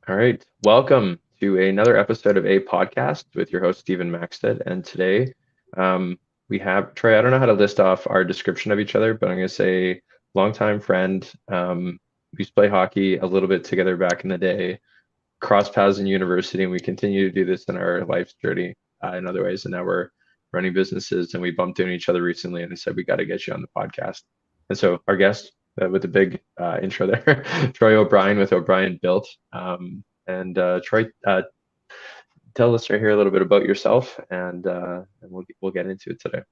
All right. Welcome to another episode of A Podcast with your host, Stephen Maxted. And today we have Troy. I don't know how to list off our description of each other, but I'm going to say longtime friend. We used to play hockey a little bit together back in the day, cross paths in university, and we continue to do this in our life's journey in other ways. And now we're running businesses, and we bumped into each other recently, and I said, we got to get you on the podcast. And so our guest with the big intro there, Troy Obrien with Obrien BrienBuilt. And Troy, tell us right here a little bit about yourself, and we'll get into it today.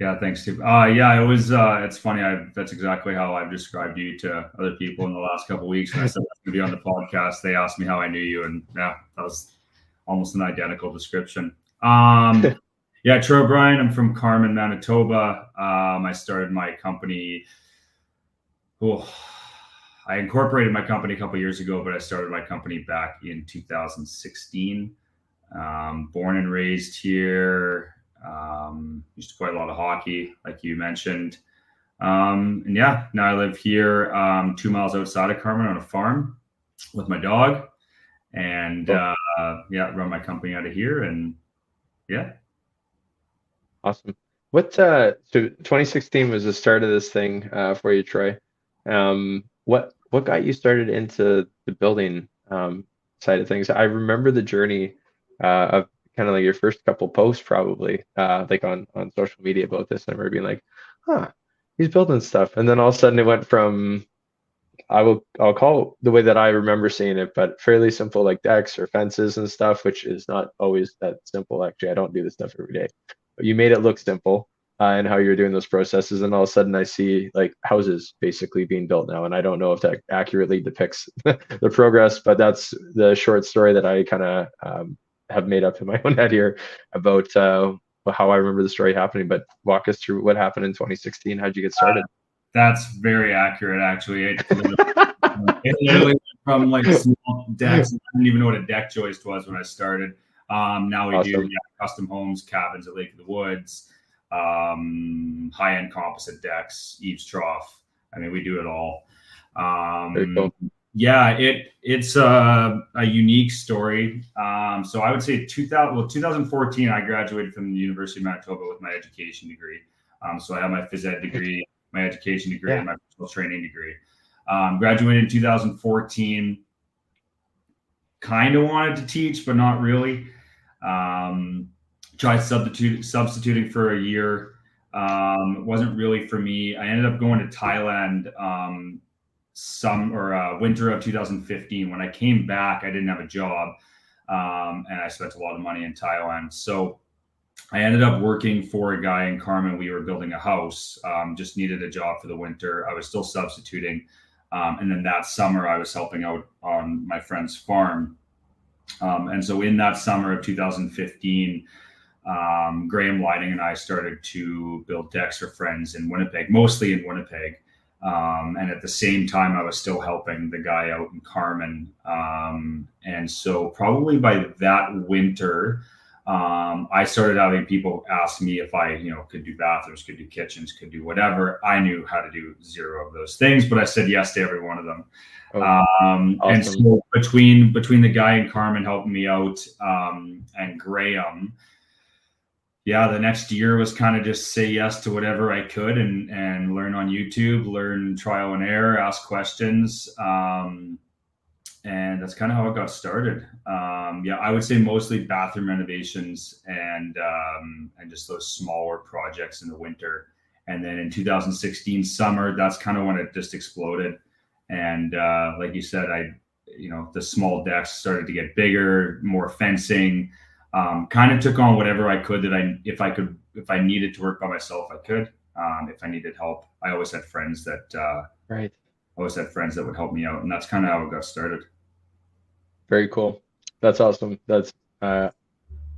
Yeah, thanks, Steve. Yeah, it was. It's funny. That's exactly how I've described you to other people in the last couple of weeks. When I said I was going to be on the podcast, they asked me how I knew you, and yeah, that was almost an identical description. Yeah, Troy O'Brien. I'm from Carmen, Manitoba. I started my company. Well, I incorporated my company a couple of years ago, but I started my company back in 2016. Born and raised here. Used to play a lot of hockey, like you mentioned. And yeah, now I live here 2 miles outside of Carmen on a farm with my dog. And yeah, run my company out of here. And yeah. Awesome. So 2016 was the start of this thing for you, Troy. What got you started into the building side of things? I remember the journey of kind of like your first couple posts, probably like on social media about this. And I remember being like, "Huh, he's building stuff," and then all of a sudden it went from I'll call it the way that I remember seeing it, but fairly simple like decks or fences and stuff, which is not always that simple. Actually, I don't do this stuff every day, but you made it look simple and how you're doing those processes. And all of a sudden I see like houses basically being built now. And I don't know if that accurately depicts the progress, but that's the short story that I kind of have made up in my own head here about how I remember the story happening. But walk us through what happened in 2016. How'd you get started? That's very accurate, actually. It literally went from like small decks. I didn't even know what a deck joist was when I started. Now we do Awesome. custom homes, cabins at Lake of the Woods, high-end composite decks, eaves trough. I mean, we do it all. Very cool. Yeah, it's a unique story. So I would say 2014, I graduated from the University of Manitoba with my education degree. So I have my phys ed degree, my education degree, Yeah. and my personal training degree. Graduated in 2014. Kind of wanted to teach, but not really. Tried substituting for a year. It wasn't really for me. I ended up going to Thailand winter of 2015. When I came back, I didn't have a job, and I spent a lot of money in Thailand. So I ended up working for a guy in Carmen. We were building a house, just needed a job for the winter. I was still substituting. And then that summer, I was helping out on my friend's farm. And so in that summer of 2015, Graham Lighting and I started to build decks for friends in Winnipeg, mostly in Winnipeg. And at the same time, I was still helping the guy out in Carmen. And so probably by that winter, I started having people ask me if I, could do bathrooms, could do kitchens, could do whatever. I knew how to do zero of those things, but I said yes to every one of them. Oh, And awesome. so between the guy in Carmen helping me out and Graham, yeah, the next year was kind of just say yes to whatever I could and learn on YouTube, learn trial and error, ask questions. And that's kind of how it got started. Yeah, I would say mostly bathroom renovations and just those smaller projects in the winter. And then in 2016 summer, that's kind of when it just exploded. And like you said, the small decks started to get bigger, more fencing. Kind of took on whatever I could if I needed to work by myself, I could. If I needed help, I always had friends that Right. would help me out, and that's kind of how it got started. Very cool. That's awesome. That's I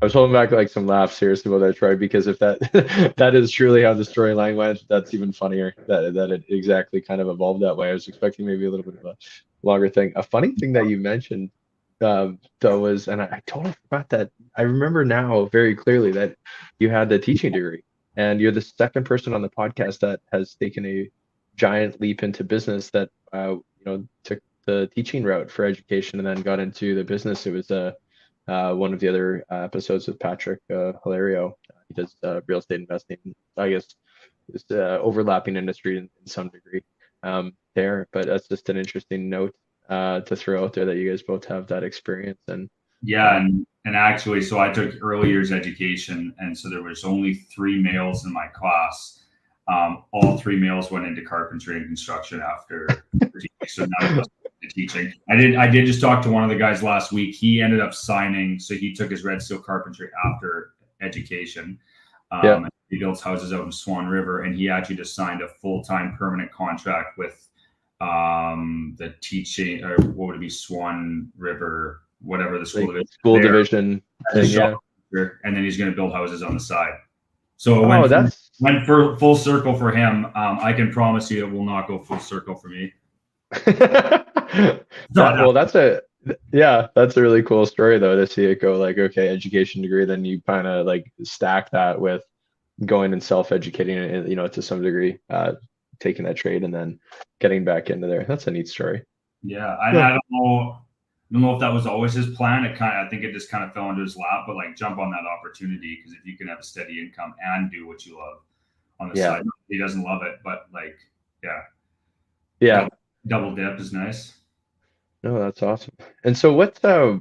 was holding back like some laughs here about that, Troy, because if that that is truly how the storyline went, that's even funnier that it exactly kind of evolved that way. I was expecting maybe a little bit of a longer thing. A funny thing that you mentioned though was, and I totally forgot that. I remember now very clearly that you had the teaching degree, and you're the second person on the podcast that has taken a giant leap into business that took the teaching route for education and then got into the business. It was one of the other episodes with Patrick Hilario. He does real estate investing. I guess it's overlapping industry in some degree there, but that's just an interesting note to throw out there that you guys both have that experience. And Yeah, and actually, so I took early years education, and so there was only 3 males in my class. All 3 males went into carpentry and construction after teaching. So none of us went into teaching. I did just talk to one of the guys last week. He ended up signing, so he took his red steel carpentry after education. yeah, He builds houses out in Swan River, and he actually just signed a full-time permanent contract with the teaching, or what would it be, Swan River, whatever the school like division. school division thing, yeah. And then he's going to build houses on the side. So it went for full circle for him. I can promise you it will not go full circle for me. That's a really cool story though, to see it go like, okay, education degree, then you kind of like stack that with going and self-educating, you know, to some degree, taking that trade and then getting back into there. That's a neat story. Yeah, I don't know if that was always his plan. I think it just kind of fell into his lap, but like jump on that opportunity, because if you can have a steady income and do what you love on the side, he doesn't love it, but like, double dip is nice. No, that's awesome. And so what's I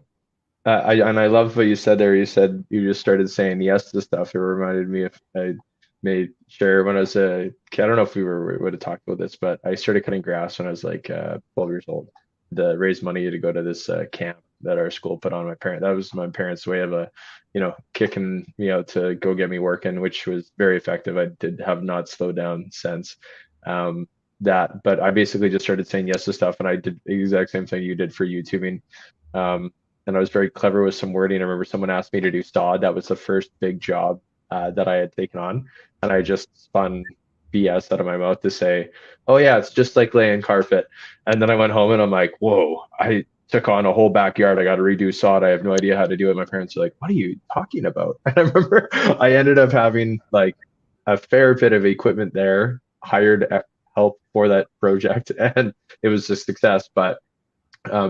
love what you said there. You said you just started saying yes to stuff. It reminded me, if I may share, when I was a kid, I don't know if we would have talked about this, but I started cutting grass when I was like 12 years old to raise money to go to this camp that our school put on. That was my parents' way of kicking me out to go get me working, which was very effective. I have not slowed down since but I basically just started saying yes to stuff, and I did the exact same thing you did for YouTubing. And I was very clever with some wording. I remember someone asked me to do sod. That was the first big job that I had taken on, and I just spun BS out of my mouth to say, "Oh yeah, it's just like laying carpet." And then I went home and I'm like, "Whoa! I took on a whole backyard. I got to redo sod. I have no idea how to do it." My parents are like, "What are you talking about?" And I remember I ended up having like a fair bit of equipment there, hired help for that project, and it was a success. But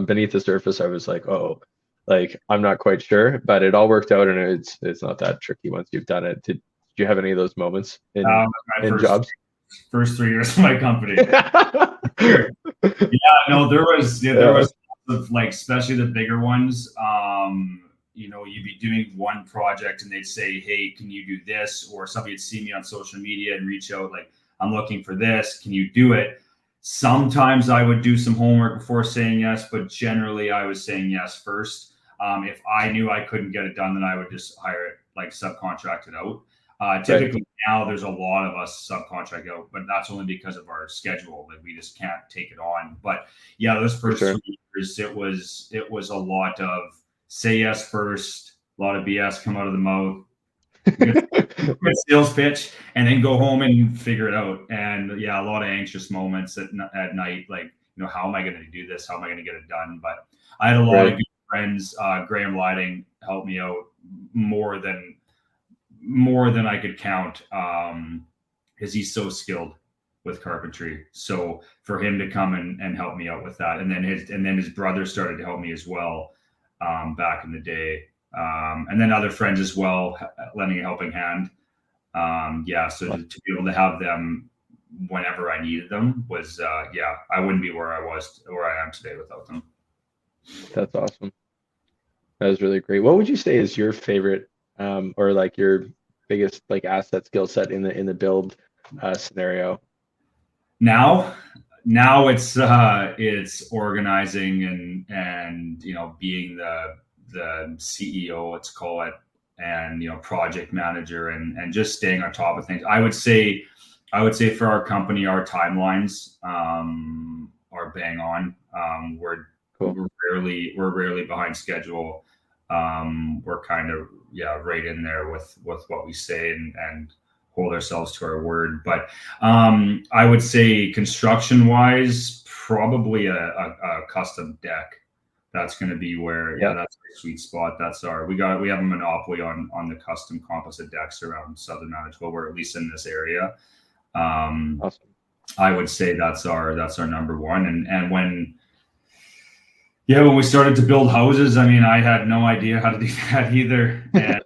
beneath the surface, I was like, "Oh, like I'm not quite sure," but it all worked out, and it's not that tricky once you've done it. Did you have any of those moments in jobs? First 3 years of my company. Sure. No, there was like, especially the bigger ones. You'd be doing one project and they'd say, "Hey, can you do this?" Or somebody would see me on social media and reach out like, "I'm looking for this. Can you do it?" Sometimes I would do some homework before saying yes, but generally I was saying yes first. If I knew I couldn't get it done, then I would just hire it, like subcontract it out. Typically now there's a lot of us subcontract out, but that's only because of our schedule. Like we just can't take it on. But yeah, those first 3 years, it was a lot of say yes first, a lot of BS come out of the mouth, good sales pitch, and then go home and figure it out. And yeah, a lot of anxious moments at night, like, how am I going to do this? How am I going to get it done? But I had a lot of good friends. Graham Lighting helped me out more than I could count, because he's so skilled with carpentry. So for him to come and help me out with that, and then his brother started to help me as well, back in the day. And then other friends as well, lending a helping hand. So to be able to have them whenever I needed them was, I wouldn't be where I am today without them. That's awesome. That was really great. What would you say is your favorite, or like your biggest like asset skill set in the build scenario? Now it's organizing and being the CEO, let's call it, and project manager, and just staying on top of things. I would say for our company, our timelines are bang on. We're rarely behind schedule. We're kind of right in there with what we say and hold ourselves to our word. But I would say construction wise, probably a custom deck. That's going to be where that's our sweet spot. We have a monopoly on the custom composite decks around Southern Manitoba, or at least in this area. Awesome. I would say that's our number one. And Yeah, when we started to build houses, I mean, I had no idea how to do that either. And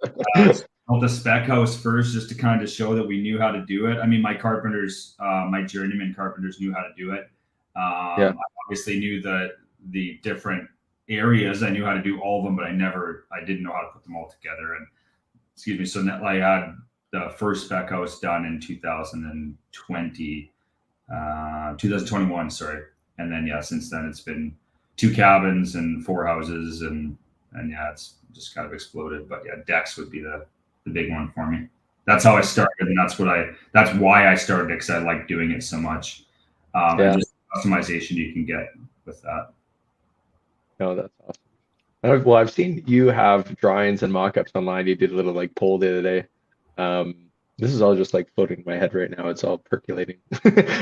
so built a spec house first just to kind of show that we knew how to do it. I mean, my carpenters, my journeyman carpenters knew how to do it. Yeah, I obviously knew the different areas. I knew how to do all of them, but I didn't know how to put them all together. And excuse me. So I had the first spec house done in 2020, 2021, sorry. And then, yeah, since then it's been 2 cabins and 4 houses, and yeah, it's just kind of exploded. But yeah, decks would be the big one for me. That's how I started, and that's why I started because I like doing it so much, and yeah. just customization you can get with that. No, that's awesome. Well, I've seen you have drawings and mock-ups online. You did a little like poll the other day. This is all just like floating in my head right now. It's all percolating.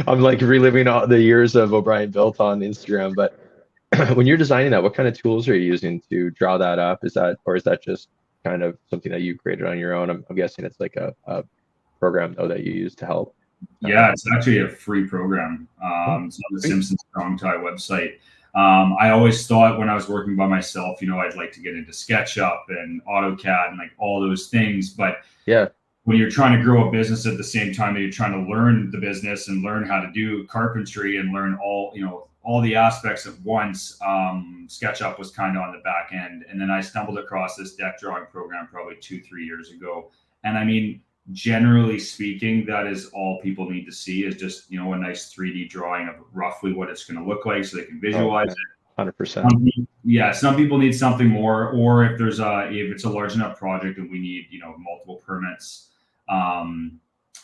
I'm like reliving all the years of O'Brien built on Instagram. But when you're designing that, what kind of tools are you using to draw that up? Is that just kind of something that you created on your own? I'm guessing it's like a program though that you use to help. Yeah, it's actually a free program. Oh, It's on the sweet. Simpson Strong Tie website. I always thought when I was working by myself, I'd like to get into SketchUp and AutoCAD and like all those things. But Yeah. when you're trying to grow a business at the same time that you're trying to learn the business and learn how to do carpentry and learn all the aspects at once, SketchUp was kind of on the back end. And then I stumbled across this deck drawing program probably 2, 3 years ago. And I mean, generally speaking, that is all people need to see is just, a nice 3D drawing of roughly what it's going to look like so they can Oh, visualize man. it. 100%. Yeah, some people need something more, or if it's a large enough project and we need, multiple permits. I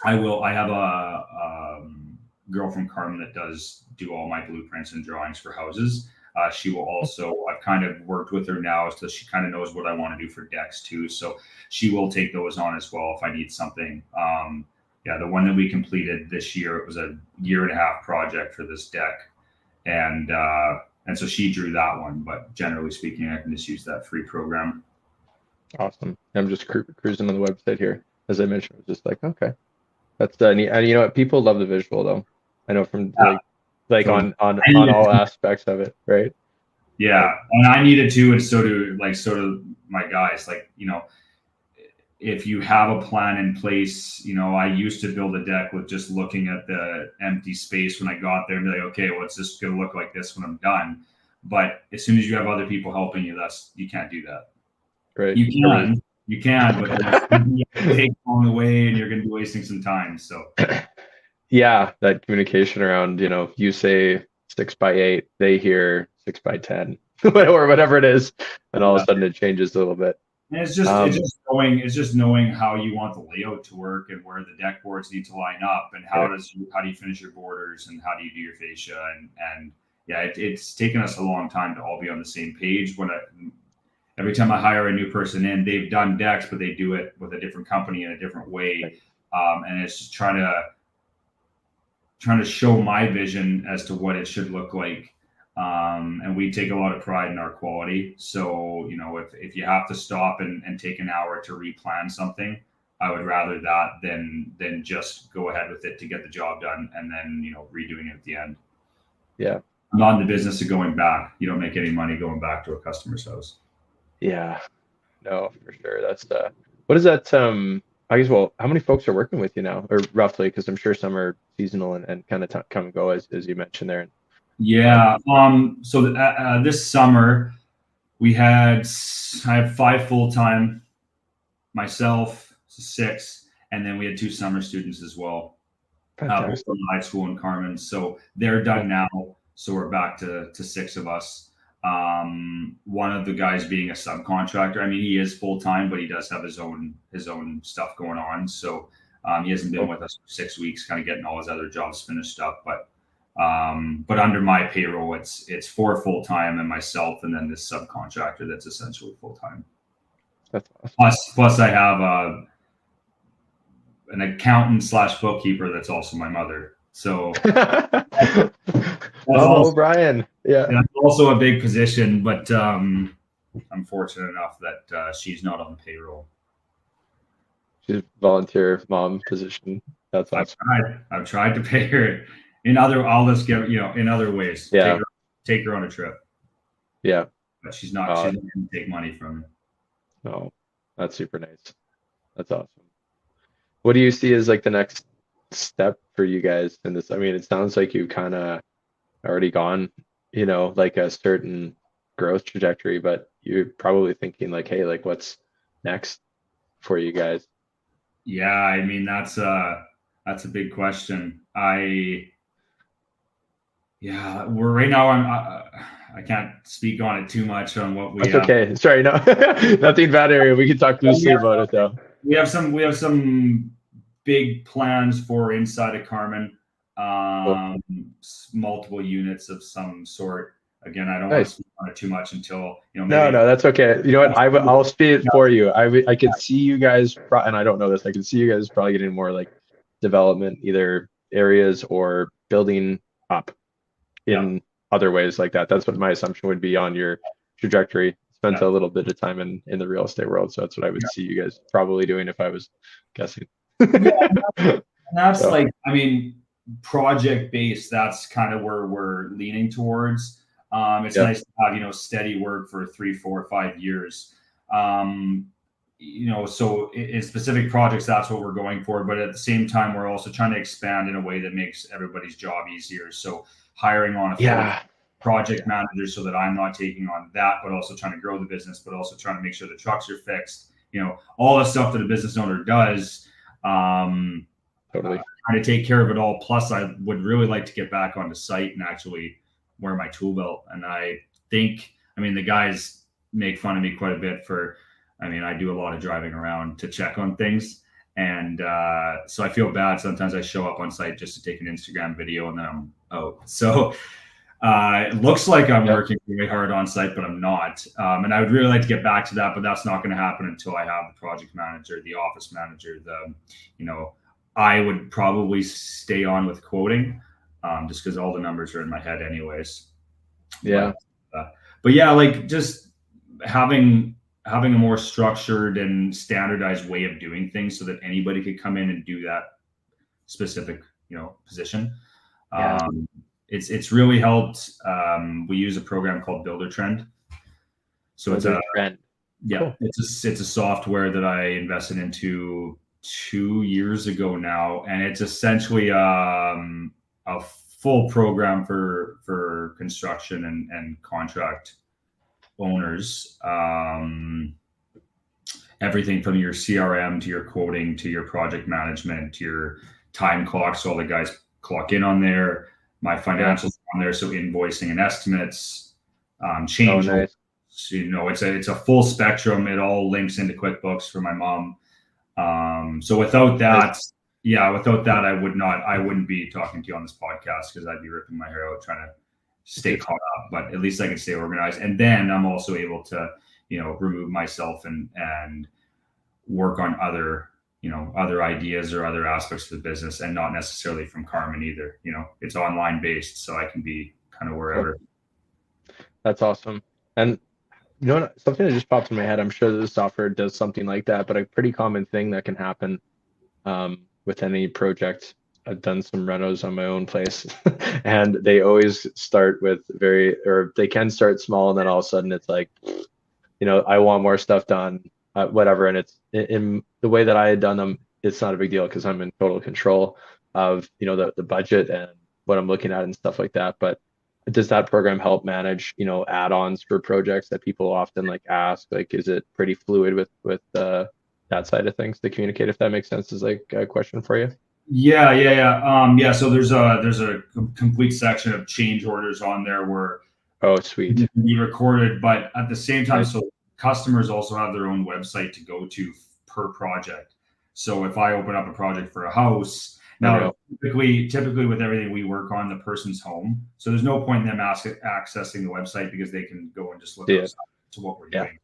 have a girl from Carmen that does do all my blueprints and drawings for houses. She will also, I've kind of worked with her now so she kind of knows what I want to do for decks too. So she will take those on as well if I need something. Yeah, the one that we completed this year, it was a 1.5 year project for this deck. And so she drew that one, but generally speaking, I can just use that free program. Awesome. I'm just cruising on the website here. As I mentioned, I was just like, okay, that's neat. And you know what? People love the visual though. I know from like So on all aspects of it, right? yeah, Like, and I needed to, and so do my guys. Like, if you have a plan in place, I used to build a deck with just looking at the empty space when I got there and be like, okay, what's this going to look like this when I'm done? But as soon as you have other people helping you, you can't do that. right. You can, you can, but then you take along the way, and you're going to be wasting some time. So Yeah, that communication around, you say 6 by 8, they hear 6 by 10, or whatever it is, and all of a yeah. sudden it changes a little bit. And Um, it's just knowing how you want the layout to work and where the deck boards need to line up and right. how do you finish your borders and how do you do your fascia and yeah, it's taken us a long time to all be on the same page. Every time I hire a new person in, they've done decks, but they do it with a different company in a different way, Right. and it's just trying to show my vision as to what it should look like. And we take a lot of pride in our quality. So, if you have to stop and take an hour to replan something, I would rather that than just go ahead with it to get the job done and then, redoing it at the end. Yeah. I'm not in the business of going back. You don't make any money going back to a customer's house. Yeah. No, for sure. That's what is that? I guess, well, how many folks are working with you now, or roughly? Because I'm sure some are seasonal and kind of come and go as you mentioned there. Um, Yeah. So this summer I have 5 full time, myself 6, and then we had 2 summer students as well. Both Fantastic. from high school in Carmen. So they're Oh, done now. So we're back to 6 of us. One of the guys being a subcontractor. I mean, he is full time, but he does have his own stuff going on. So he hasn't been oh, with us for 6 weeks, kind of getting all his other jobs finished up. But under my payroll, it's 4 full time and myself, and then this subcontractor that's essentially full time. that's awesome. Plus, I have an accountant slash bookkeeper that's also my mother. So that's Mama also O'Brien. Yeah. that's also a big position, but I'm fortunate enough that she's not on the payroll. She's volunteer mom position. That's I've awesome. tried. I've tried to pay her in other. I'll just give in other ways. Yeah. Take her on a trip. Yeah. but she's not Uh, going to take money from me. no, that's super nice. That's awesome. What do you see as like the next step for you guys in this? I mean, it sounds like you've kind of already gone, like a certain growth trajectory, but you're probably thinking like, hey, like what's next for you guys? Yeah, I mean that's a big question. Yeah, we're right now. I can't speak on it too much on what we That's have. okay. Sorry, no, nothing bad area. We can talk We loosely have, about it though. we have some big plans for inside of Carmen. Cool. Um, Multiple units of some sort. Again, I don't want to Nice. speak on it too much until No, maybe. no, that's okay. You know what? I'll speak it for you. I could see you guys, and I don't know this. I could see you guys probably getting more like development, either areas or building up Yeah, in other ways like that. That's what my assumption would be on your trajectory. Spent yeah, a little bit of time in the real estate world, so that's what I would see you guys probably doing if I was guessing. yeah. And that's So like, I mean, project based, that's kind of where we're leaning towards. It's yeah, nice to have, steady work for 3, 4, 5 years. Um, so in specific projects, that's what we're going for. But at the same time, we're also trying to expand in a way that makes everybody's job easier. So hiring on a full yeah, project manager so that I'm not taking on that, but also trying to grow the business, but also trying to make sure the trucks are fixed, all the stuff that a business owner does. Um, totally. Trying to take care of it all. Plus, I would really like to get back onto site and actually wear my tool belt. And I think, I mean, the guys make fun of me quite a bit for, I mean, I do a lot of driving around to check on things. And so I feel bad. Sometimes I show up on site just to take an Instagram video and then I'm out. So it looks like I'm Yeah, working really hard on site, but I'm not. And I would really like to get back to that, but that's not going to happen until I have the project manager, the office manager, you know, I would probably stay on with quoting, just because all the numbers are in my head, anyways. But yeah, uh, but yeah, like just having a more structured and standardized way of doing things, so that anybody could come in and do that specific position. yeah. Um, it's really helped. We use a program called Builder Trend, so it's Builder a trend. yeah, Cool. it's a software that I invested into 2 years ago now, and it's essentially a full program for construction and contract owners. Everything from your CRM to your quoting to your project management to your time clock, so all the guys clock in on there. My Yeah. financials on there, so invoicing and estimates, Oh, change orders. nice. It's a full spectrum. It all links into QuickBooks for my mom. So without Nice. that, yeah, without that, I wouldn't be talking to you on this podcast because I'd be ripping my hair out trying to stay caught up. But at least I can stay organized, and then I'm also able to, remove myself and work on other ideas or other aspects of the business, and not necessarily from Carmen either. It's online based, so I can be kind of Cool. wherever. That's awesome. And something that just popped in my head. I'm sure that the software does something like that, but a pretty common thing that can happen with any project. I've done some renos on my own place, and they always start with or they can start small, and then all of a sudden it's like, I want more stuff done, whatever. And it's in the way that I had done them, it's not a big deal because I'm in total control of, the budget and what I'm looking at and stuff like that. But does that program help manage, add-ons for projects that people often like ask? Like, is it pretty fluid with that side of things to communicate? If that makes sense, is like a question for you. Yeah, yeah, yeah. Yeah. So there's a complete section of change orders on there where Oh, sweet. it can be recorded, but at the same time, Nice. so customers also have their own website to go to per project. So if I open up a project for a house, now Unreal. typically with everything we work on the person's home, so there's no point in them accessing the website because they can go and just look See it. outside to what we're Yeah. doing.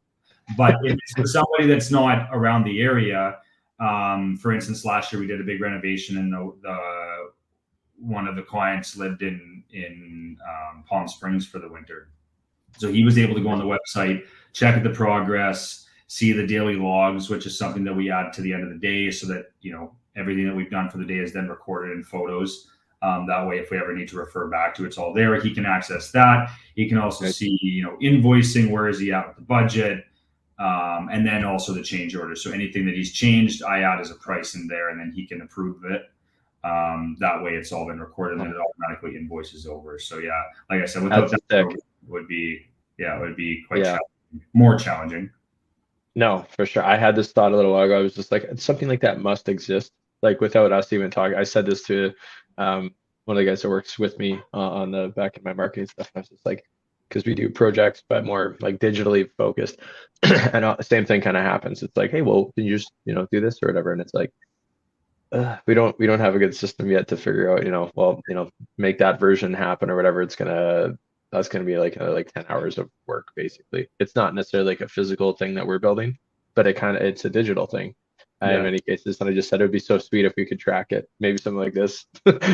But if it's for somebody that's not around the area, for instance, last year we did a big renovation, and the one of the clients lived in Palm Springs for the winter, so he was able to go on the website, check the progress, see the daily logs, which is something that we add to the end of the day, so that everything that we've done for the day is then recorded in photos. That way, if we ever need to refer back to, it's all there. He can access that. He can also Right. see, invoicing, where is he at with the budget, and then also the change order. So anything that he's changed, I add as a price in there, and then he can approve it. That way, it's all been recorded, and then it automatically invoices over. So yeah, like I said, without That's that, sick. it would be quite Yeah. more challenging. No, for sure. I had this thought a little while ago. I was just like, something like that must exist. Like without us even talking. I said this to one of the guys that works with me on the back of my marketing stuff. I was just like, because we do projects, but more like digitally focused. And the same thing kind of happens. It's like, hey, well, can you just, do this or whatever? And it's like, we don't have a good system yet to figure out, make that version happen or whatever. That's gonna be like another like 10 hours of work basically. It's not necessarily like a physical thing that we're building, but it's a digital thing in Yeah. many cases. And I just said it would be so sweet if we could track it. Maybe something like this.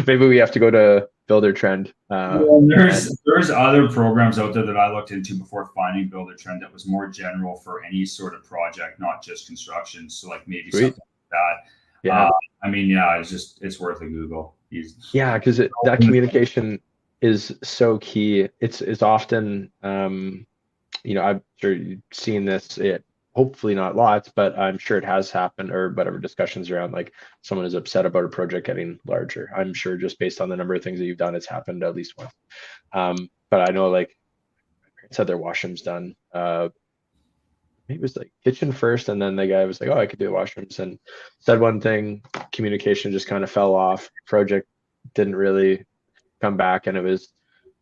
Maybe we have to go to Builder Trend. Well, there's other programs out there that I looked into before finding Builder Trend that was more general for any sort of project, not just construction. So like maybe Sweet. something like that. Yeah. It's worth a Google. Yeah, because that communication is so key. It's often, I'm sure you've seen this. Hopefully not lots, but I'm sure it has happened or whatever discussions around like someone is upset about a project getting larger. I'm sure just based on the number of things that you've done, it's happened at least once. But I know like my parents had their washrooms done. It was like kitchen first, and then the guy was like, "Oh, I could do the washrooms," and said one thing. Communication just kind of fell off. Project didn't really come back, and it was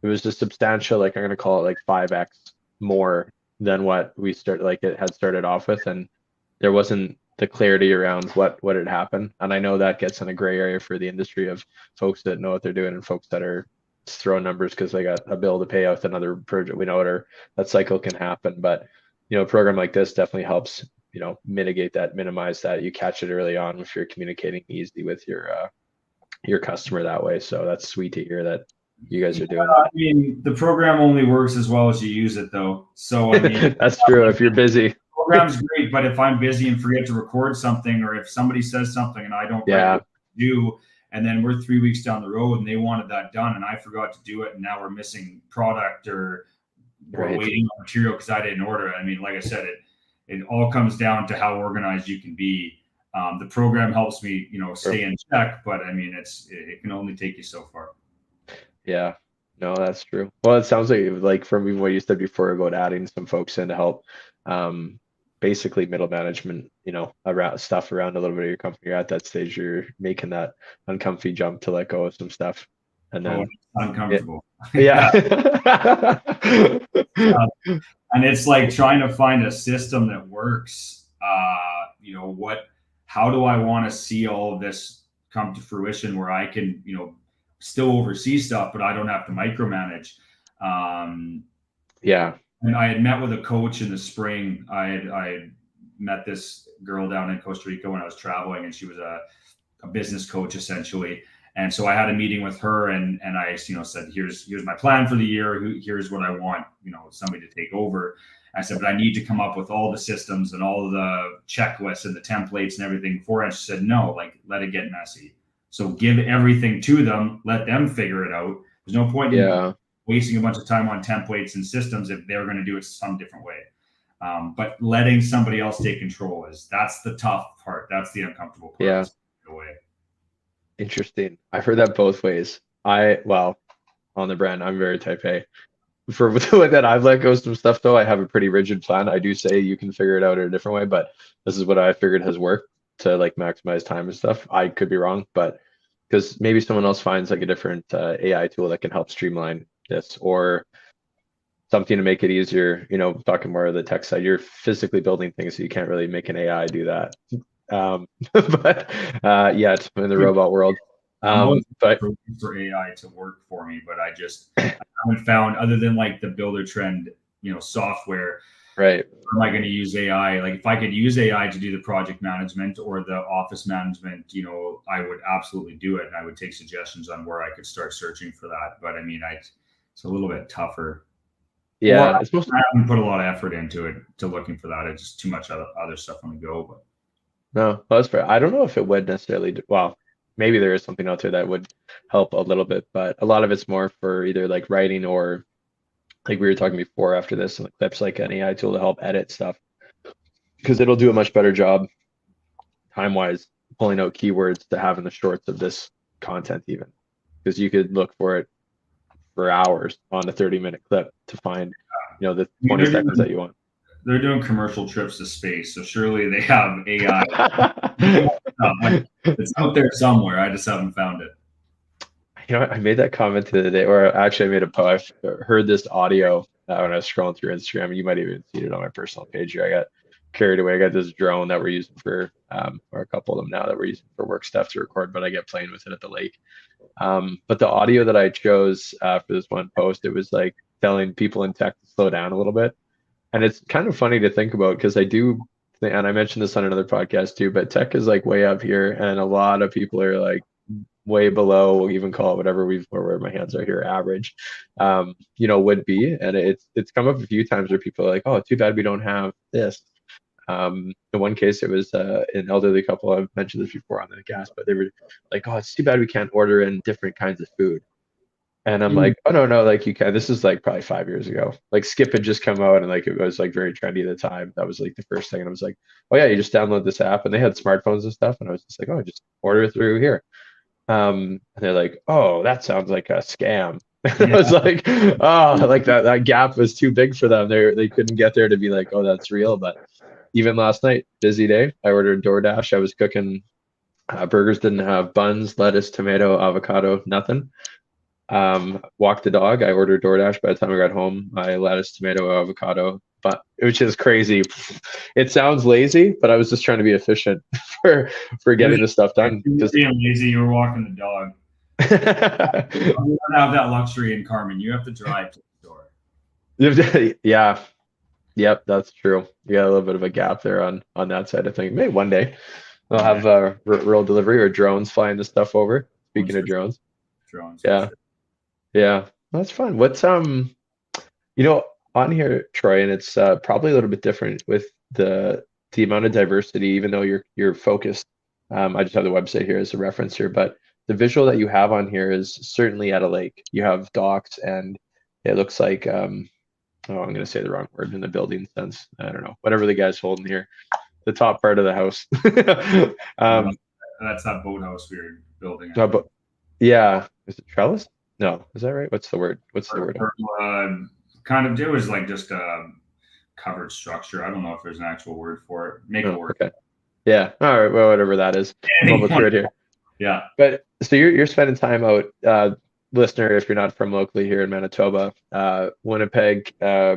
just substantial. Like I'm gonna call it like 5x more than what it had started off with, and there wasn't the clarity around what had happened. And I know that gets in a gray area for the industry of folks that know what they're doing and folks that are just throwing numbers because they got a bill to pay out another project. We know it, or that cycle can happen, but a program like this definitely helps, mitigate that, minimize that. You catch it early on if you're communicating easily with your customer that way. So that's sweet to hear that you guys are doing I mean, the program only works as well as you use it, though. So I mean, that. That's true. If you're busy. program's great, but if I'm busy and forget to record something, or if somebody says something and I don't Yeah. do, and then we're 3 weeks down the road and they wanted that done and I forgot to do it, and now we're missing product or we're Right. waiting on material because I didn't order it. I mean, like I said, it all comes down to how organized you can be. The program helps me, stay in check, but I mean, it can only take you so far. Yeah. No, that's true. Well, it sounds like from even what you said before about adding some folks in to help, basically middle management, around stuff around a little bit of your company. You're at that stage, you're making that uncomfy jump to let go of some stuff, and then it's uncomfortable. yeah. And it's like trying to find a system that works. How do I want to see all of this come to fruition where I can, still oversee stuff, but I don't have to micromanage. Yeah. And I had met with a coach in the spring. I met this girl down in Costa Rica when I was traveling, and she was a business coach essentially. And so I had a meeting with her, and I, said, here's my plan for the year. Here's what I want, somebody to take over. I said, but I need to come up with all the systems and all the checklists and the templates and everything for it. She said, no, like, let it get messy. So give everything to them, let them figure it out. There's no point in wasting a bunch of time on templates and systems if they're going to do it some different way. But letting somebody else take control that's the tough part. That's the uncomfortable part. Yeah. Interesting. I've heard that both ways. On the brand, I'm very type A. For the way that I've let go of some stuff, though, I have a pretty rigid plan. I do say you can figure it out in a different way, but this is what I figured has worked to like maximize time and stuff. I could be wrong, but because maybe someone else finds like a different AI tool that can help streamline this, or something to make it easier. Talking more of the tech side, you're physically building things, so you can't really make an AI do that. But it's in the robot world. But for AI to work for me, but I haven't found, other than like the Builder Trend, software. Right. Am I going to use AI? Like if I could use AI to do the project management or the office management, I would absolutely do it. And I would take suggestions on where I could start searching for that. But I mean, it's a little bit tougher. Yeah. I haven't put a lot of effort into it, to looking for that. It's just too much other stuff on the go. But no, that's fair. I don't know if it would necessarily well, maybe there is something out there that would help a little bit, but a lot of it's more for either like writing or like we were talking before after this, and clips like an AI tool to help edit stuff because it'll do a much better job time wise pulling out keywords to have in the shorts of this content even because you could look for it for hours on a 30-minute clip to find the I mean, 20 seconds that you want. they're doing commercial trips to space, so surely they have AI. It's out there somewhere. I just haven't found it. I made that comment the other day, or actually I made a post. I heard this audio when I was scrolling through Instagram, and you might even see it on my personal page here. I got carried away. I got this drone that we're using for, or a couple of them now that we're using for work stuff to record, but I get playing with it at the lake. But the audio that I chose for this one post, it was like telling people in tech to slow down a little bit. And it's kind of funny to think about because I do, and I mentioned this on another podcast too, but tech is like way up here, and a lot of people are like way below, we'll even call it whatever where my hands are here, average, would be. And it's come up a few times where people are like, oh, too bad we don't have this. In one case, it was an elderly couple. I've mentioned this before on the cast, but they were like, "Oh, it's too bad we can't order in different kinds of food." And I'm like, "Oh no, like you can." This is like probably 5 years ago. Like Skip had just come out, and like it was like very trendy at the time. That was like the first thing, and I was like, "Oh yeah, you just download this app," and they had smartphones and stuff, and I was just like, "Oh, just order through here." And they're like, "Oh, that sounds like a scam." I was like, "Oh, like that gap was too big for them. They couldn't get there to be like, oh, that's real." But even last night, busy day. I ordered DoorDash. I was cooking burgers, didn't have buns, lettuce, tomato, avocado, nothing. Walked the dog. I ordered DoorDash. By the time I got home, I lettuce, tomato, avocado, but which is crazy. It sounds lazy, but I was just trying to be efficient for getting the stuff done. Just being lazy, you were walking the dog. You don't have that luxury in Carmen. You have to drive to the store. Yeah. Yep, that's true. You got a little bit of a gap there on that side of things. Maybe one day they'll have rural delivery or drones flying the stuff over. Speaking of drones, yeah, yeah, that's fun. What's on here, Troy, and it's probably a little bit different with the amount of diversity. Even though you're focused, I just have the website here as a reference here, but the visual that you have on here is certainly at a lake. You have docks, and it looks like oh, I'm going to say the wrong word in the building sense. I don't know. Whatever the guy's holding here, the top part of the house. That's that boathouse we were building. Yeah. Is it trellis? No. Is that right? What's the word? Kind of, it was like just a covered structure. I don't know if there's an actual word for it. Make it work. Okay. Yeah. All right. Well, whatever that is. Public word here. Yeah. But so you're spending time out, listener, if you're not from locally here in Manitoba, Winnipeg,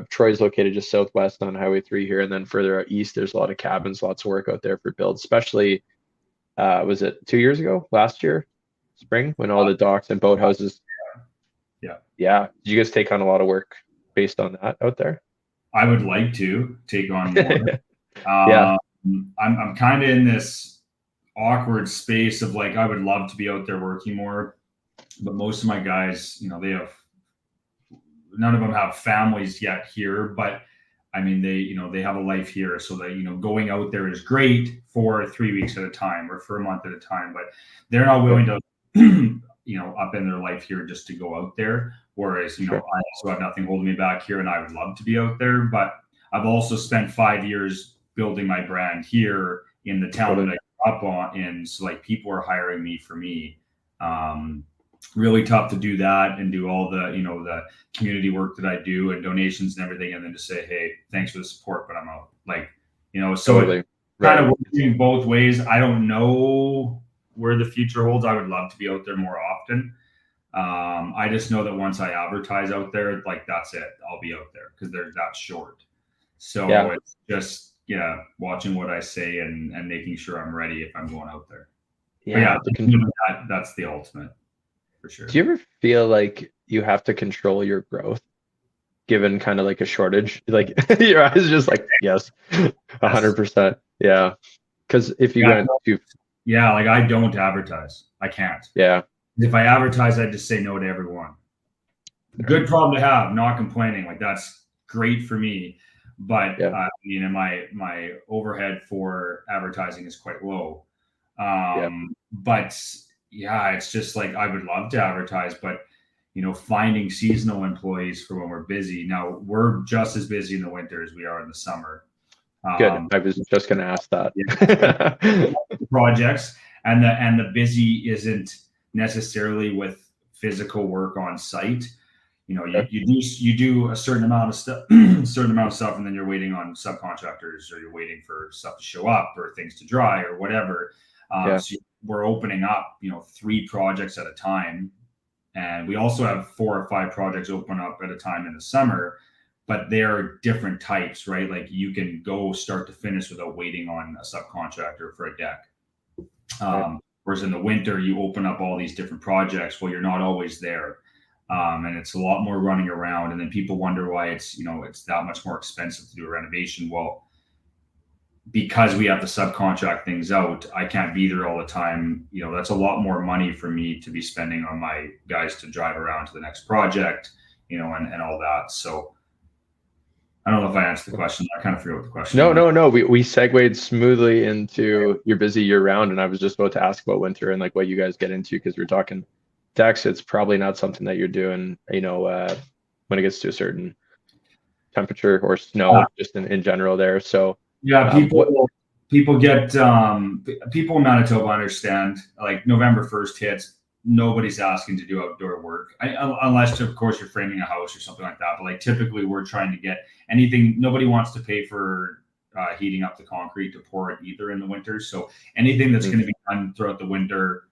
Troy's located just southwest on Highway 3 here, and then further out east, there's a lot of cabins, lots of work out there for builds, especially, was it 2 years ago, last year, spring, when all the docks and boathouses. Yeah. Did you guys take on a lot of work based on that out there? I would like to take on more. Yeah. I'm kind of in this awkward space of like, I would love to be out there working more. But most of my guys, none of them have families yet here, but I mean, they have a life here. So that, going out there is great for 3 weeks at a time or for a month at a time, but they're not willing to, up in their life here just to go out there. Whereas, I also have nothing holding me back here and I would love to be out there, but I've also spent 5 years building my brand here in the town that I grew up on. And so like people are hiring me for me. Really tough to do that and do all the the community work that I do and donations and everything, and then to say, hey, thanks for the support, but I'm out. So totally. Kind of working both ways. I don't know where the future holds. I would love to be out there more often. I just know that once I advertise out there, like that's it. I'll be out there because they're that short. So it's just watching what I say and making sure I'm ready if I'm going out there. That's the ultimate. For sure. Do you ever feel like you have to control your growth given kind of like a shortage? Like your eyes just like, yes, 100%. Yeah. Because if you went to. Yeah, like I don't advertise. I can't. Yeah. If I advertise, I just say no to everyone. Good problem to have, not complaining. Like that's great for me. But my overhead for advertising is quite low. But yeah, it's just like I would love to advertise, but finding seasonal employees for when we're busy. Now we're just as busy in the winter as we are in the summer. Good. Um, I was just going to ask yeah, that. projects, and the busy isn't necessarily with physical work on site. Okay. You do a certain amount of stuff, and then you're waiting on subcontractors, or you're waiting for stuff to show up, or things to dry, or whatever. Yeah. So we're opening up, 3 projects at a time, and we also have 4 or 5 projects open up at a time in the summer. But they're different types, right? Like you can go start to finish without waiting on a subcontractor for a deck. Right. Whereas in the winter, you open up all these different projects. Well, you're not always there. And it's a lot more running around. And then people wonder why it's that much more expensive to do a renovation. Well, because we have to subcontract things out, I can't be there all the time. That's a lot more money for me to be spending on my guys to drive around to the next project, and all that. So I don't know if I answered the question. I kind of forget what the question No, was. no, no. We segued smoothly into you're busy year round, and I was just about to ask about winter and like what you guys get into because we're talking decks. It's probably not something that you're doing, when it gets to a certain temperature or Yeah. snow, just in general there. So, Yeah, what? people get people in Manitoba understand, like November 1st hits, nobody's asking to do outdoor work, unless of course you're framing a house or something like that. But like typically we're trying to get anything. Nobody wants to pay for heating up the concrete to pour it either in the winter. So anything that's Mm, going to be done throughout the winter,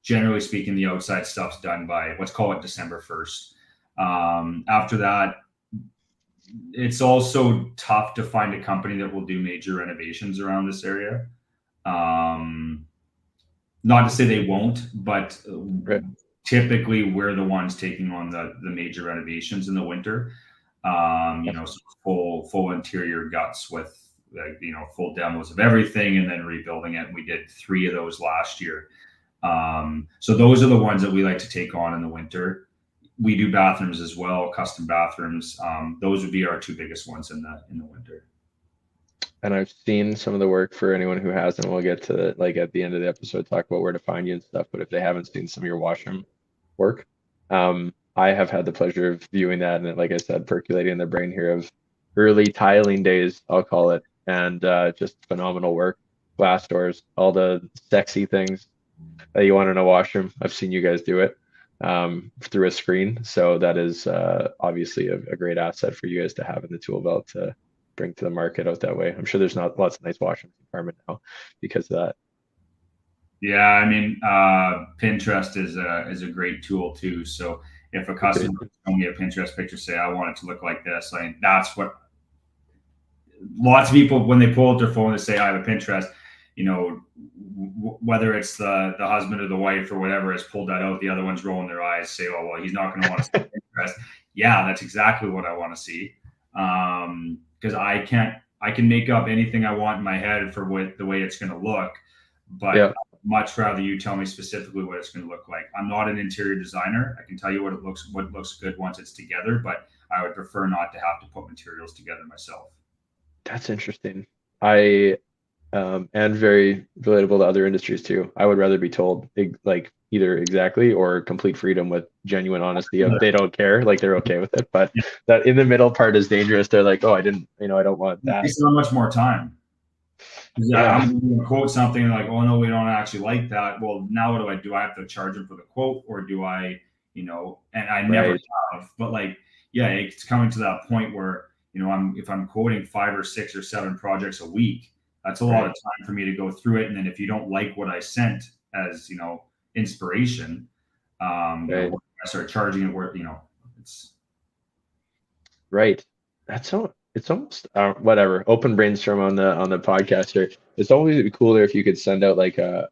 generally speaking, the outside stuff's done by, let's call it December 1st. After that, it's also tough to find a company that will do major renovations around this area. Um, Not to say they won't, but right. typically we're the ones taking on the major renovations in the winter. So full interior guts with full demos of everything, and then rebuilding it. And we did 3 of those last year. So those are the ones that we like to take on in the winter. We do bathrooms as well, custom bathrooms. Those would be our 2 biggest ones in the winter. And I've seen some of the work for anyone who hasn't. We'll get to like at the end of the episode talk about where to find you and stuff. But if they haven't seen some of your washroom work, I have had the pleasure of viewing that, and like I said, percolating in the brain here of early tiling days, I'll call it, and just phenomenal work. Glass doors, all the sexy things that you want in a washroom. I've seen you guys do it through a screen, so that is obviously a great asset for you guys to have in the tool belt to bring to the market out that way. I'm sure there's not lots of nice washrooms in Carmen now because of that. Yeah, I mean, Pinterest is a great tool too. So if a Agreed. customer show me a Pinterest picture, say I want it to look like this, I mean, that's what lots of people, when they pull out their phone, they say I have a Pinterest. Whether it's the husband or the wife or whatever has pulled that out, the other one's rolling their eyes, say, "Oh well, he's not going to want to see Pinterest." Yeah, that's exactly what I want to see, because I can make up anything I want in my head for the way it's going to look, but Yeah, much rather you tell me specifically what it's going to look like. I'm not an interior designer. I can tell you what looks good once it's together, but I would prefer not to have to put materials together myself. that's interesting. I and very relatable to other industries too. I would rather be told like either exactly or complete freedom with genuine honesty of they don't care, like they're okay with it. But that in the middle part is dangerous. They're like, oh, I didn't, I don't want It that. takes so much more time. Yeah, Yeah, I'm going to quote something and like, oh no, we don't actually like that. Well, now what do I do? I have to charge them for the quote, or do I, and I never right, have. But like, yeah, it's coming to that point where if I'm quoting 5 or 6 or 7 projects a week, that's a lot right, of time for me to go through it. And then if you don't like what I sent as inspiration, right, I start charging it where it's right. That's so it's almost whatever. Open brainstorm on the podcast here. It's always cooler if you could send out like a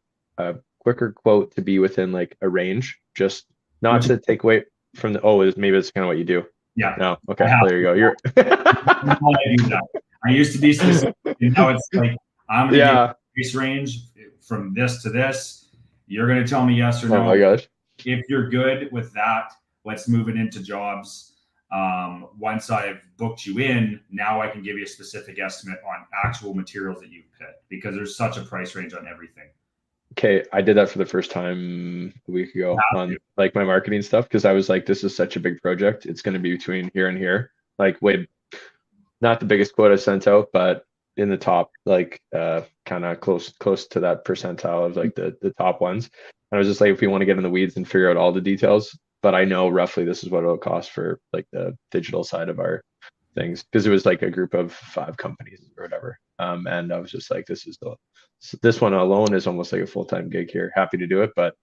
quicker quote to be within like a range, just not which to take away from the maybe it's kind of what you do. yeah, No, I okay, have there you go. You're how I do that. I used to be specific, and now it's like I'm going to give yeah. you a price range from this to this. You're going to tell me yes or Oh my no. gosh. If you're good with that, let's move it into jobs. Once I've booked you in, now I can give you a specific estimate on actual materials that you've picked, because there's such a price range on everything. okay, I did that for the first time a week You ago have on like my marketing stuff because I was like, this is such a big project. It's going to be between here and here. Like, wait, not the biggest quote I sent out, but in the top, like kind of close to that percentile of like the top ones. And I was just like, if we want to get in the weeds and figure out all the details, but I know roughly this is what it'll cost for like the digital side of our things because it was like a group of 5 companies or whatever. And I was just like, this one alone is almost like a full-time gig here. Happy to do it, but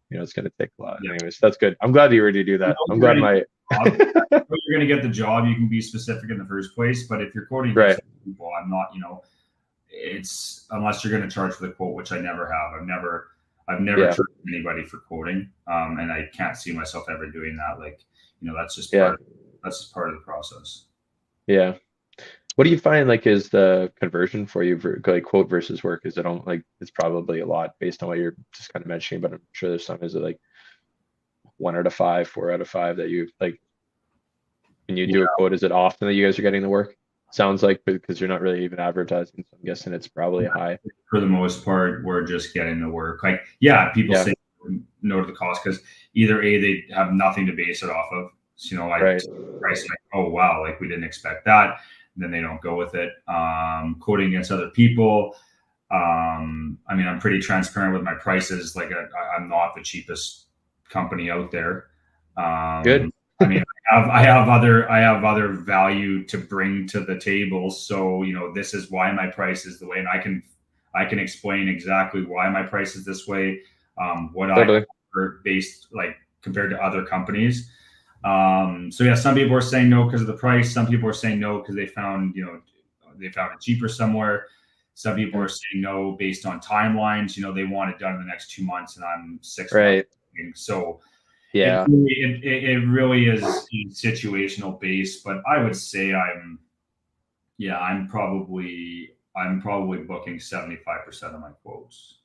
it's going to take a lot. yeah. Anyways, that's good. I'm glad you already do You that. know I'm you're glad gonna get my the job. You're going to get the job. You can be specific in the first place, but if you're quoting right. just people, I'm not. It's unless you're going to charge for the quote, which I never have. I've never Yeah. charged anybody for quoting, and I can't see myself ever doing that. Like, that's just Yeah. part of the process. Yeah. What do you find like is the conversion for you for like quote versus work? Is it on like it's probably a lot based on what you're just kind of mentioning, but I'm sure there's some. Is it like 1 out of 5, 4 out of 5 that you like when you do a quote? Is it often that you guys are getting the work? Sounds like because you're not really even advertising, so I'm guessing it's probably high. For the most part, we're just getting the work. Like, yeah, people Yeah. say no to the cost because either A, they have nothing to base it off of. So, I Right. price like, oh wow, like we didn't expect that. And then they don't go with it. Quoting against other people. I mean, I'm pretty transparent with my prices. Like, I'm not the cheapest company out there. Good. I mean, I have other value to bring to the table. So, this is why my price is the way, and I can explain exactly why my price is this way, what I Totally. offer based like compared to other companies. So yeah, some people are saying no because of the price. Some people are saying no because they found it cheaper somewhere. Some people Yeah. are saying no based on timelines. They want it done in the next 2 months, and I'm 6 months. Right. So Yeah. it really is situational based, but I would say I'm probably booking 75% of my quotes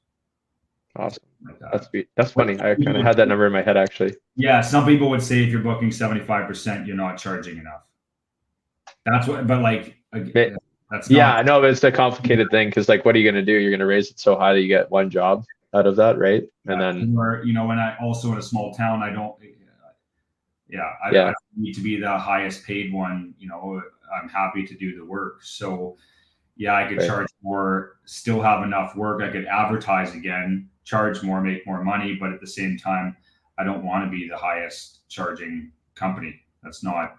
Awesome. like That's that. that's But funny. I kind of had that number in my head actually. yeah, some people would say if you're booking 75%, you're not charging enough. That's what, but like that's Yeah, not. I know, but it's a complicated thing because, like, what are you going to do? You're going to raise it so high that you get one job out of that, right? And then, Or when I also in a small town, I don't. Yeah, I yeah, don't need to be the highest paid one. I'm happy to do the work. So yeah, I could right, charge more, still have enough work. I could advertise again, charge more, make more money, but at the same time, I don't want to be the highest charging company. That's not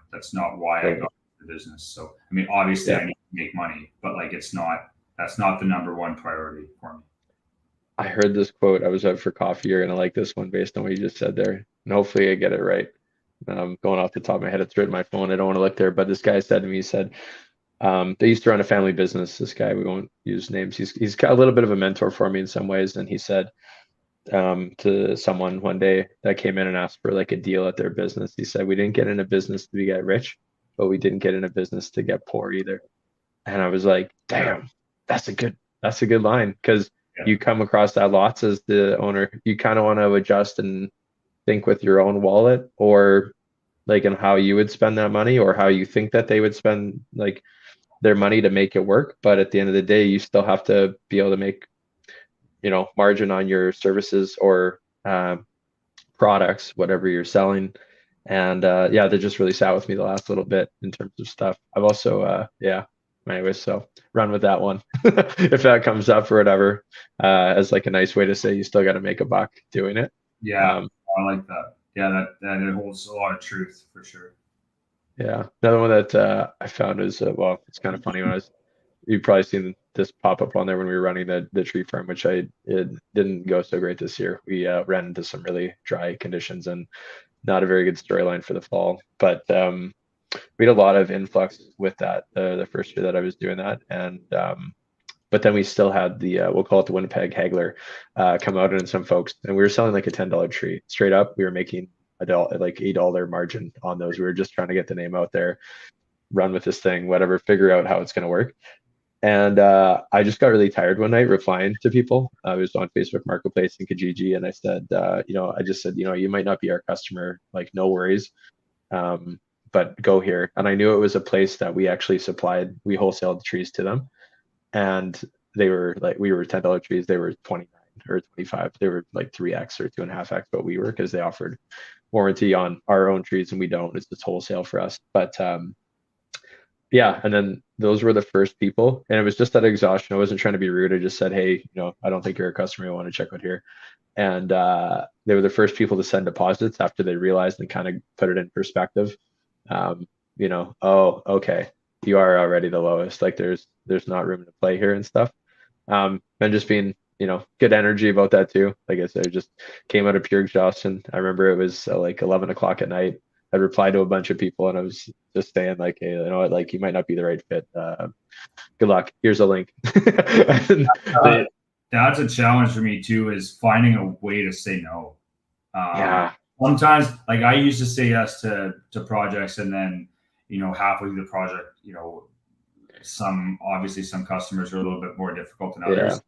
why I totally. got the business. So I mean, obviously Yeah, I need to make money, but like that's not the number one priority for me. I heard this quote. I was out for coffee. You're going to like this one based on what you just said there. And hopefully I get it right. Going off the top of my head, it's written on my phone. I don't want to look there, but this guy said to me, he said, they used to run a family business. This guy, we won't use names. He's got a little bit of a mentor for me in some ways. And he said, to someone one day that came in and asked for like a deal at their business. He said, we didn't get in a business to get rich, but we didn't get in a business to get poor either. And I was like, Yeah, damn, that's a good line because yeah, you come across that lots as the owner. You kind of want to adjust and think with your own wallet or like in how you would spend that money or how you think that they would spend like their money to make it work. But at the end of the day, you still have to be able to make, margin on your services or products, whatever you're selling. And yeah, they just really sat with me the last little bit in terms of stuff. I've also, yeah, anyways, so run with that one if that comes up or whatever, as like a nice way to say you still got to make a buck doing it. yeah. Um, I like that. Yeah, that it holds a lot of truth for sure. yeah, another one that I found is well, it's kind of funny when I was you've probably seen this pop up on there when we were running the tree farm, which it didn't go so great this year. We ran into some really dry conditions and not a very good storyline for the fall. But we had a lot of influx with that the first year that I was doing that, and but then we still had the we'll call it the Winnipeg haggler come out and some folks, and we were selling like a $10 tree straight up. We were making like $8 margin on those. We were just trying to get the name out there, run with this thing, whatever, figure out how it's going to work. And I just got really tired one night replying to people. I was on Facebook Marketplace in Kijiji, and I said, I just said, you might not be our customer, like no worries, but go here. And I knew it was a place that we actually supplied, we wholesaled trees to them, and they were like, we were $10 trees, they were 29. or 25. They were like 3x or 2.5x what we were, because they offered warranty on our own trees and we don't. It's just wholesale for us. But yeah, and then those were the first people, and it was just that exhaustion. I wasn't trying to be rude. I just said, hey, I don't think you're a customer. I want to check out here. And they were the first people to send deposits after they realized and kind of put it in perspective. Oh, okay, you are already the lowest. Like there's not room to play here and stuff. And just being, good energy about that too. Like I said, it just came out of pure exhaustion. I remember it was like 11 o'clock at night. I replied to a bunch of people and I was just saying like, hey, you know what, like you might not be the right fit. Good luck. Here's a link. Uh, that's a challenge for me too, is finding a way to say no. Yeah. Sometimes, like I used to say yes to projects, and then halfway through the project, some customers are a little bit more difficult than others. Yeah.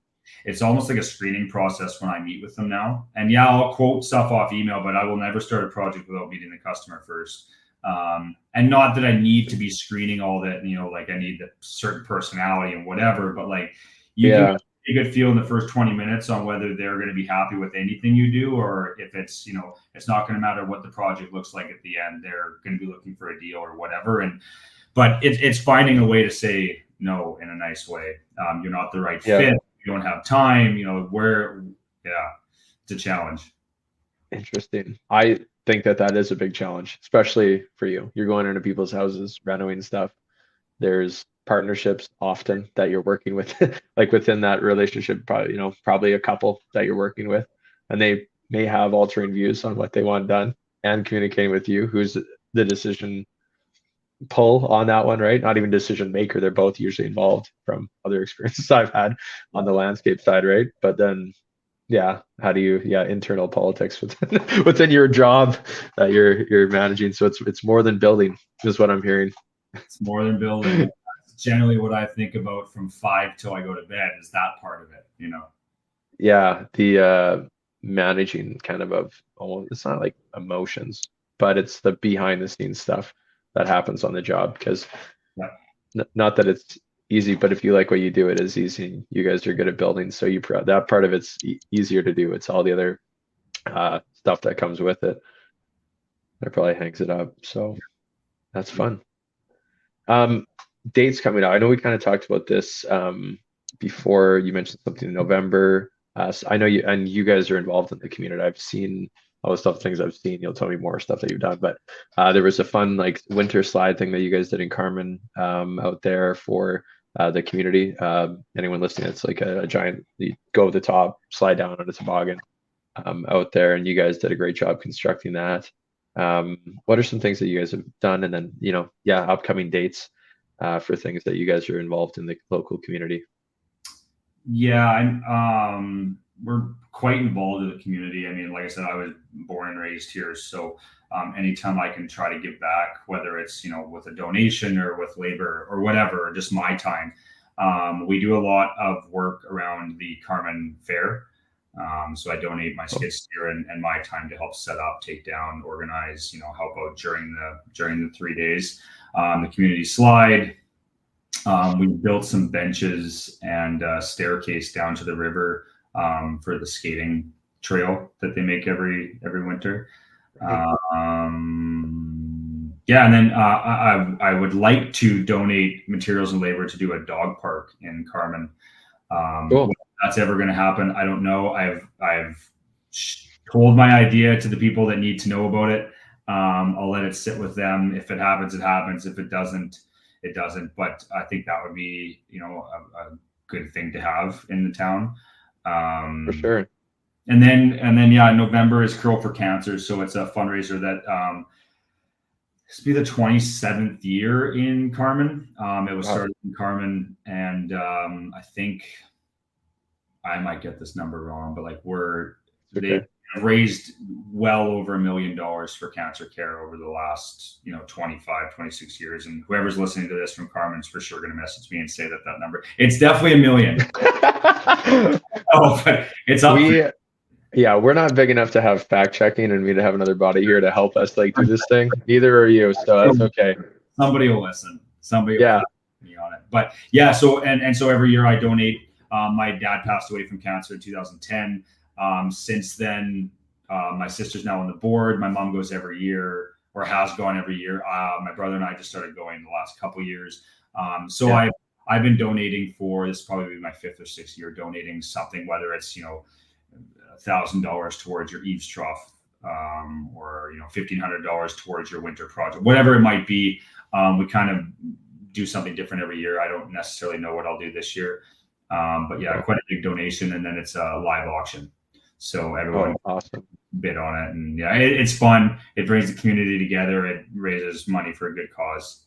It's almost like a screening process when I meet with them now. And yeah, I'll quote stuff off email, but I will never start a project without meeting the customer first. And not that I need to be screening all that, like I need a certain personality and whatever, but like you can get a good feel in the first 20 minutes on whether they're going to be happy with anything you do, or if it's, it's not going to matter what the project looks like at the end. They're going to be looking for a deal or whatever. But it's finding a way to say no in a nice way. You're not the right fit. You don't have time, it's a challenge. Interesting. I think that is a big challenge, especially for you. You're going into people's houses, renovating stuff. There's partnerships often that you're working with, like within that relationship, probably a couple that you're working with, and they may have altering views on what they want done, and communicating with you, who's the decision pull on that one, right? Not even decision maker. They're both usually involved from other experiences I've had on the landscape side, right? But then, how do you, internal politics within your job that you're managing? So it's more than building, is what I'm hearing. It's more than building. That's generally what I think about from 5 till I go to bed, is that part of it, Yeah, the managing kind of almost, it's not like emotions, but it's the behind the scenes stuff that happens on the job, because not that it's easy, but if you like what you do, it is easy. You guys are good at building, so that part of it's easier to do. It's all the other stuff that comes with it that probably hangs it up. So that's fun. Dates coming out. I know we kind of talked about this before. You mentioned something in November. So I know you guys are involved in the community. I've seen all the things I've seen. You'll tell me more stuff that you've done, but there was a fun like winter slide thing that you guys did in Carmen out there for the community. Anyone listening, it's like a giant, you go to the top, slide down on a toboggan out there, and you guys did a great job constructing that. What are some things that you guys have done, and then upcoming dates for things that you guys are involved in the local community? We're quite involved in the community. I mean, like I said, I was born and raised here, so anytime I can try to give back, whether it's with a donation or with labor or whatever, or just my time. We do a lot of work around the Carmen Fair. So I donate my skid steer and my time to help set up, take down, organize, help out during the 3 days. The community slide. We built some benches and a staircase down to the river for the skating trail that they make every winter. And then I would like to donate materials and labor to do a dog park in Carmen. Cool. If that's ever going to happen, I don't know. I've told my idea to the people that need to know about it. I'll let it sit with them. If it happens, it happens. If it doesn't, it doesn't. But I think that would be, a good thing to have in the town. For sure. And then, November is Curl for Cancer. So it's a fundraiser that this will be the 27th year in Carmen. It was started in Carmen, and I think I might get this number wrong, but like they've raised well over $1 million for cancer care over the last 25, 26 years. And whoever's listening to this from Carmen's for sure going to message me and say that number. It's definitely $1 million. But it's up. We're not big enough to have fact checking and me to have another body here to help us do this thing. Neither are you, so that's okay. Somebody will listen. Somebody will me on it. But so every year I donate My dad passed away from cancer in 2010. Since then, my sister's now on the board. My mom goes every year, or has gone every year. My brother and I just started going the last couple years. So Yeah. I've been donating for, this probably my 5th or 6th year donating something, whether it's $1,000 towards your eaves trough, or $1,500 towards your winter project, whatever it might be. We kind of do something different every year. I don't necessarily know what I'll do this year, but yeah, quite a big donation, and then it's a live auction, so everyone Awesome. bid on it, and yeah, it's fun. It brings the community together. It raises money for a good cause,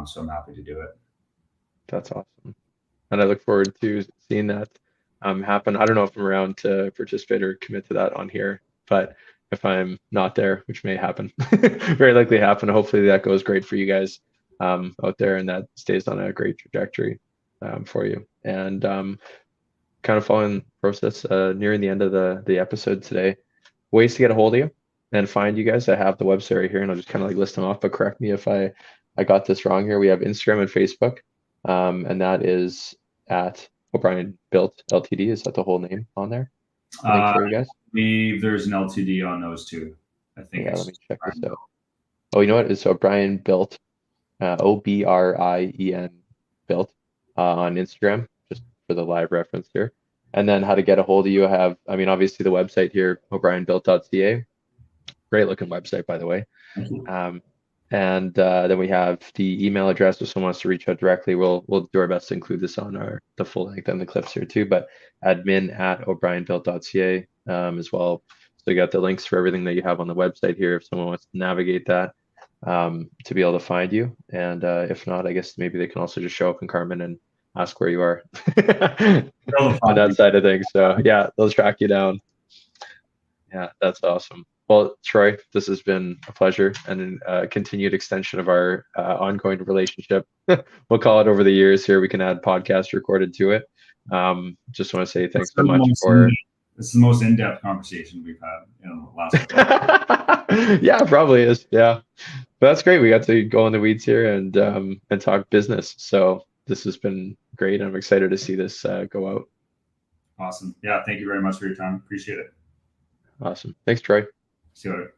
so I'm happy to do it. That's awesome. And I look forward to seeing that happen. I don't know if I'm around to participate or commit to that on here, but if I'm not there, which may happen, very likely happen. Hopefully that goes great for you guys out there, and that stays on a great trajectory for you. And kind of following process, nearing the end of the episode today, ways to get a hold of you and find you guys. I have the website right here, and I'll just kind of like list them off, but correct me if I got this wrong here. We have Instagram and Facebook, and that is at Obrien BrienBuilt Ltd. Is that the whole name on there? I think for you guys. I believe there's an LTD on those two. I think. Yeah, let me check this out. Oh, you know what? It's Obrien BrienBuilt, Obrien built on Instagram, just for the live reference here. And then how to get a hold of you. Obviously the website here, obrienbuilt.ca. Great looking website, by the way. And then we have the email address if someone wants to reach out directly. We'll do our best to include this on the full length and the clips here too, but admin@obrienbuilt.ca as well. So you got the links for everything that you have on the website here if someone wants to navigate that to be able to find you. And if not, I guess maybe they can also just show up in Carmen and ask where you are on that side of things. So yeah, they'll track you down. Yeah, that's awesome. Well, Troy, this has been a pleasure and a continued extension of our ongoing relationship. We'll call it over the years here. We can add podcasts recorded to it. Just want to say thanks so much for. This is the most in-depth conversation we've had in the last. Yeah, probably is. Yeah, but that's great. We got to go in the weeds here and talk business. So this has been great. I'm excited to see this go out. Awesome. Yeah, thank you very much for your time. Appreciate it. Awesome. Thanks, Troy. See you later.